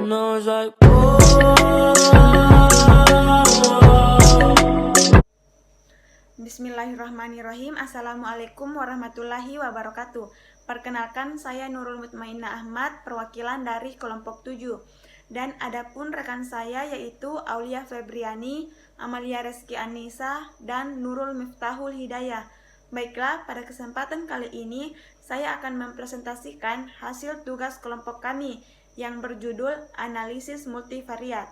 And I was like, whoa. Bismillahirrahmanirrahim. Assalamualaikum warahmatullahi wabarakatuh. Perkenalkan, saya Nurul Mutmainnah Ahmad, perwakilan dari kelompok 7. Dan adapun rekan saya yaitu Aulia Febriani, Amalia Reski Anissa, dan Nurul Miftahul Hidayah. Baiklah, pada kesempatan kali ini saya akan mempresentasikan hasil tugas kelompok kami yang berjudul Analisis Multivariat.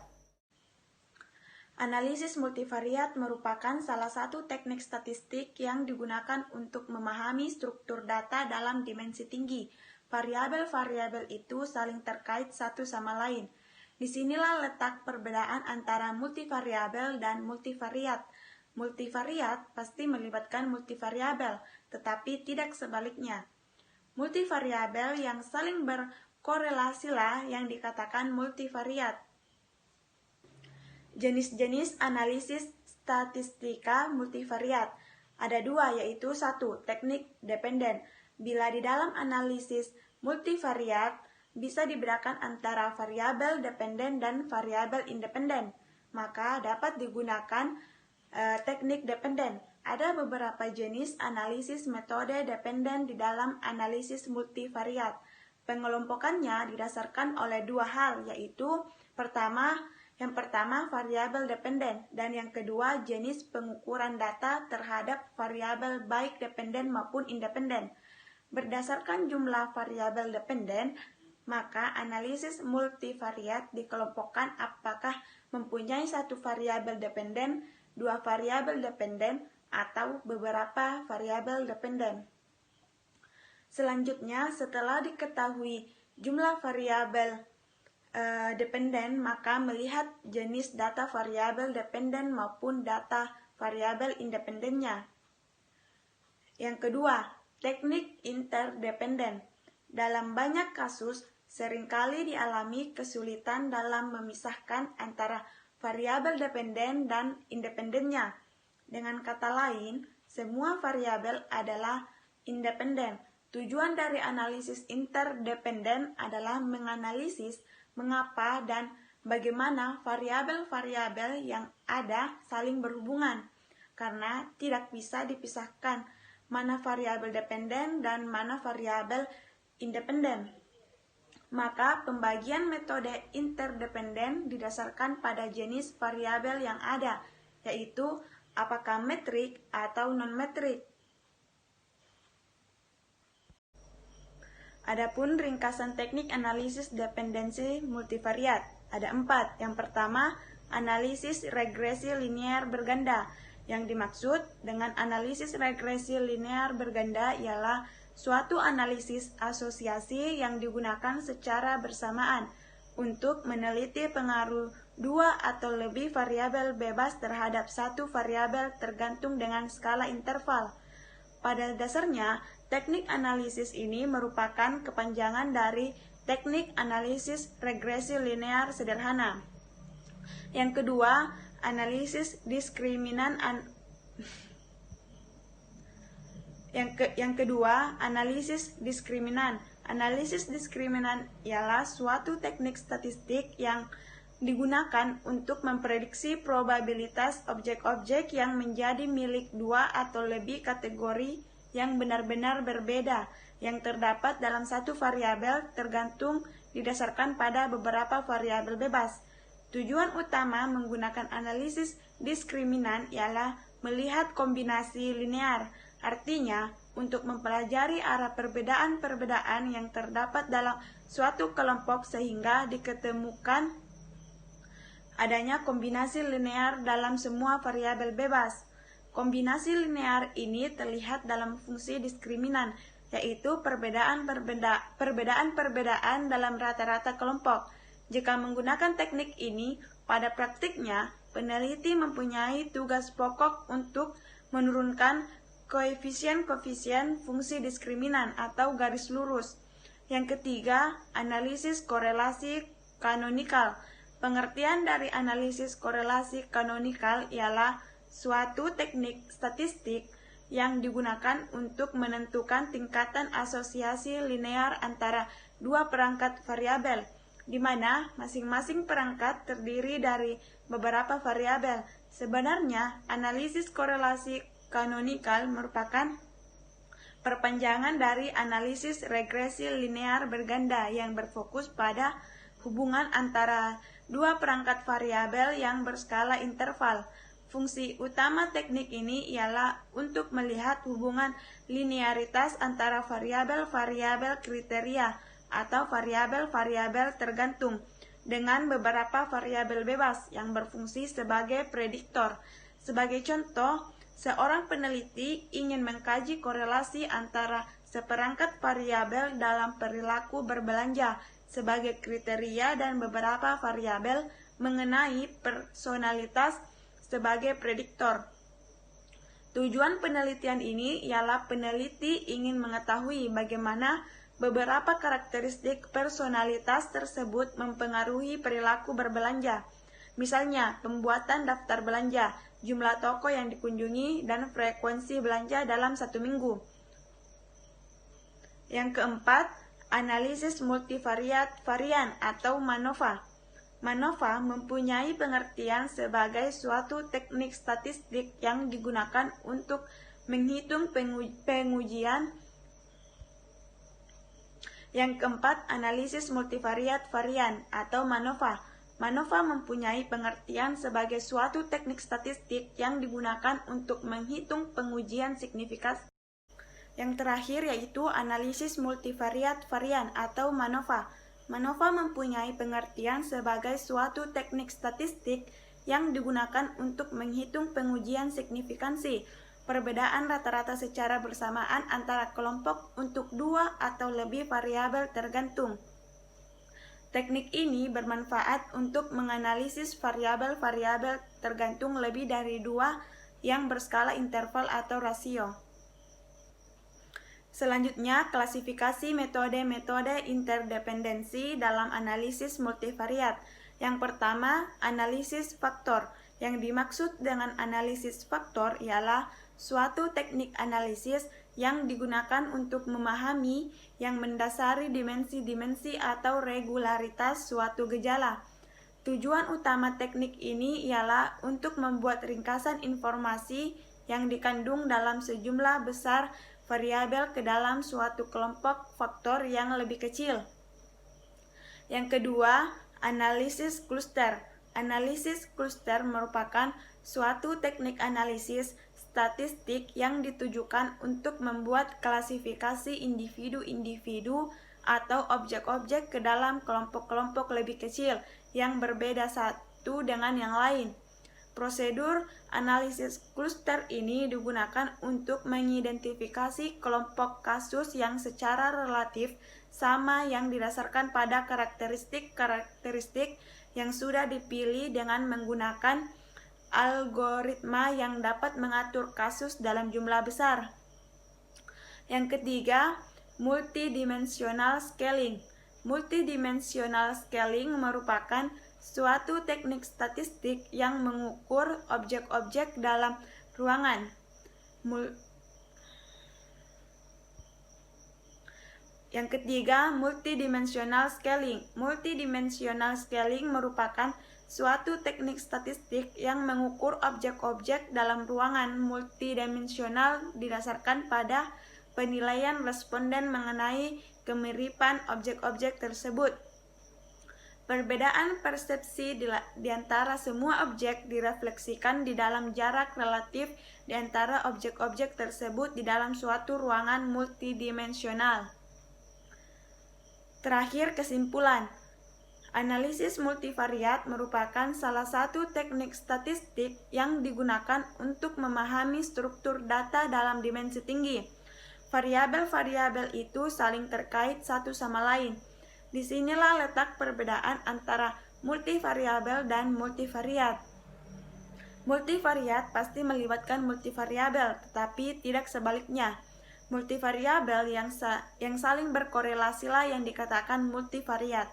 Analisis multivariat merupakan salah satu teknik statistik yang digunakan untuk memahami struktur data dalam dimensi tinggi. Variabel-variabel itu saling terkait satu sama lain. Disinilah letak perbedaan antara multivariabel dan multivariat. Multivariat pasti melibatkan multivariabel, tetapi tidak sebaliknya. Multivariabel yang saling berkorelasilah yang dikatakan multivariat. Jenis-jenis analisis statistika multivariat ada dua, yaitu satu, teknik dependen. Bila di dalam analisis multivariat bisa dibedakan antara variabel dependen dan variabel independen, maka dapat digunakan teknik dependen. Ada beberapa jenis analisis metode dependen di dalam analisis multivariat. Pengelompokannya didasarkan oleh dua hal, yaitu yang pertama variabel dependen, dan yang kedua jenis pengukuran data terhadap variabel baik dependen maupun independen. Berdasarkan jumlah variabel dependen, maka analisis multivariat dikelompokkan apakah mempunyai satu variabel dependen, dua variabel dependen, atau beberapa variabel dependen. Selanjutnya, setelah diketahui jumlah variabel dependen, maka melihat jenis data variabel dependen maupun data variabel independennya. Yang kedua, teknik interdependen. Dalam banyak kasus, seringkali dialami kesulitan dalam memisahkan antara variabel dependen dan independennya. Dengan kata lain, semua variabel adalah independen. Tujuan dari analisis interdependen adalah menganalisis mengapa dan bagaimana variabel-variabel yang ada saling berhubungan, karena tidak bisa dipisahkan mana variabel dependen dan mana variabel independen. Maka pembagian metode interdependen didasarkan pada jenis variabel yang ada, yaitu apakah metrik atau non-metrik. Adapun ringkasan teknik analisis dependensi multivariat ada 4. Yang pertama, analisis regresi linear berganda. Yang dimaksud dengan analisis regresi linear berganda ialah suatu analisis asosiasi yang digunakan secara bersamaan untuk meneliti pengaruh dua atau lebih variabel bebas terhadap satu variabel tergantung dengan skala interval. Pada dasarnya, teknik analisis ini merupakan kepanjangan dari teknik analisis regresi linear sederhana. Yang kedua, analisis diskriminan analisis diskriminan. Analisis diskriminan ialah suatu teknik statistik yang digunakan untuk memprediksi probabilitas objek-objek yang menjadi milik dua atau lebih kategori yang benar-benar berbeda yang terdapat dalam satu variabel tergantung didasarkan pada beberapa variabel bebas. Tujuan utama menggunakan analisis diskriminan ialah melihat kombinasi linear, artinya untuk mempelajari arah perbedaan-perbedaan yang terdapat dalam suatu kelompok sehingga diketemukan adanya kombinasi linear dalam semua variabel bebas. Kombinasi linear ini terlihat dalam fungsi diskriminan, yaitu perbedaan-perbedaan dalam rata-rata kelompok. Jika menggunakan teknik ini, pada praktiknya, peneliti mempunyai tugas pokok untuk menurunkan koefisien-koefisien fungsi diskriminan atau garis lurus. Yang ketiga, analisis korelasi kanonikal. Pengertian dari analisis korelasi kanonikal ialah suatu teknik statistik yang digunakan untuk menentukan tingkatan asosiasi linear antara dua perangkat variabel. di mana masing-masing perangkat terdiri dari beberapa variabel. Sebenarnya, analisis korelasi kanonikal merupakan perpanjangan dari analisis regresi linear berganda yang berfokus pada hubungan antara dua perangkat variabel yang berskala interval. Fungsi utama teknik ini ialah untuk melihat hubungan linearitas antara variabel-variabel kriteria atau variabel-variabel tergantung dengan beberapa variabel bebas yang berfungsi sebagai prediktor. Sebagai contoh, seorang peneliti ingin mengkaji korelasi antara seperangkat variabel dalam perilaku berbelanja sebagai kriteria dan beberapa variabel mengenai personalitas sebagai prediktor. Tujuan penelitian ini ialah peneliti ingin mengetahui bagaimana beberapa karakteristik personalitas tersebut mempengaruhi perilaku berbelanja. Misalnya, pembuatan daftar belanja, jumlah toko yang dikunjungi, dan frekuensi belanja dalam satu minggu. Yang keempat, analisis multivariat varian atau MANOVA. MANOVA mempunyai pengertian sebagai suatu teknik statistik yang digunakan untuk menghitung pengujian. Yang keempat, analisis multivariat varian atau MANOVA. MANOVA mempunyai pengertian sebagai suatu teknik statistik yang digunakan untuk menghitung pengujian signifikasi. Yang terakhir yaitu analisis multivariat varian atau MANOVA. MANOVA mempunyai pengertian sebagai suatu teknik statistik yang digunakan untuk menghitung pengujian signifikansi, perbedaan rata-rata secara bersamaan antara kelompok untuk dua atau lebih variabel tergantung. Teknik ini bermanfaat untuk menganalisis variabel-variabel tergantung lebih dari dua yang berskala interval atau rasio. Selanjutnya, klasifikasi metode-metode interdependensi dalam analisis multivariat. Yang pertama, analisis faktor. Yang dimaksud dengan analisis faktor ialah suatu teknik analisis yang digunakan untuk memahami yang mendasari dimensi-dimensi atau regularitas suatu gejala. Tujuan utama teknik ini ialah untuk membuat ringkasan informasi yang dikandung dalam sejumlah besar variabel ke dalam suatu kelompok faktor yang lebih kecil. Yang kedua, analisis kluster. Analisis kluster merupakan suatu teknik analisis statistik yang ditujukan untuk membuat klasifikasi individu-individu atau objek-objek ke dalam kelompok-kelompok lebih kecil yang berbeda satu dengan yang lain. Prosedur analisis kluster ini digunakan untuk mengidentifikasi kelompok kasus yang secara relatif sama yang didasarkan pada karakteristik-karakteristik yang sudah dipilih dengan menggunakan algoritma yang dapat mengatur kasus dalam jumlah besar. Yang ketiga, multidimensional scaling. Multidimensional scaling merupakan suatu teknik statistik yang mengukur objek-objek dalam ruangan. Yang ketiga, multidimensional scaling. Multidimensional scaling merupakan suatu teknik statistik yang mengukur objek-objek dalam ruangan multidimensional didasarkan pada penilaian responden mengenai kemiripan objek-objek tersebut. Perbedaan persepsi di antara semua objek direfleksikan di dalam jarak relatif di antara objek-objek tersebut di dalam suatu ruangan multidimensional. Terakhir, kesimpulan. Analisis multivariat merupakan salah satu teknik statistik yang digunakan untuk memahami struktur data dalam dimensi tinggi. Variabel-variabel itu saling terkait satu sama lain. Disinilah letak perbedaan antara multivariabel dan multivariat. Multivariat pasti melibatkan multivariabel, tetapi tidak sebaliknya. Multivariabel yang saling berkorelasilah yang dikatakan multivariat.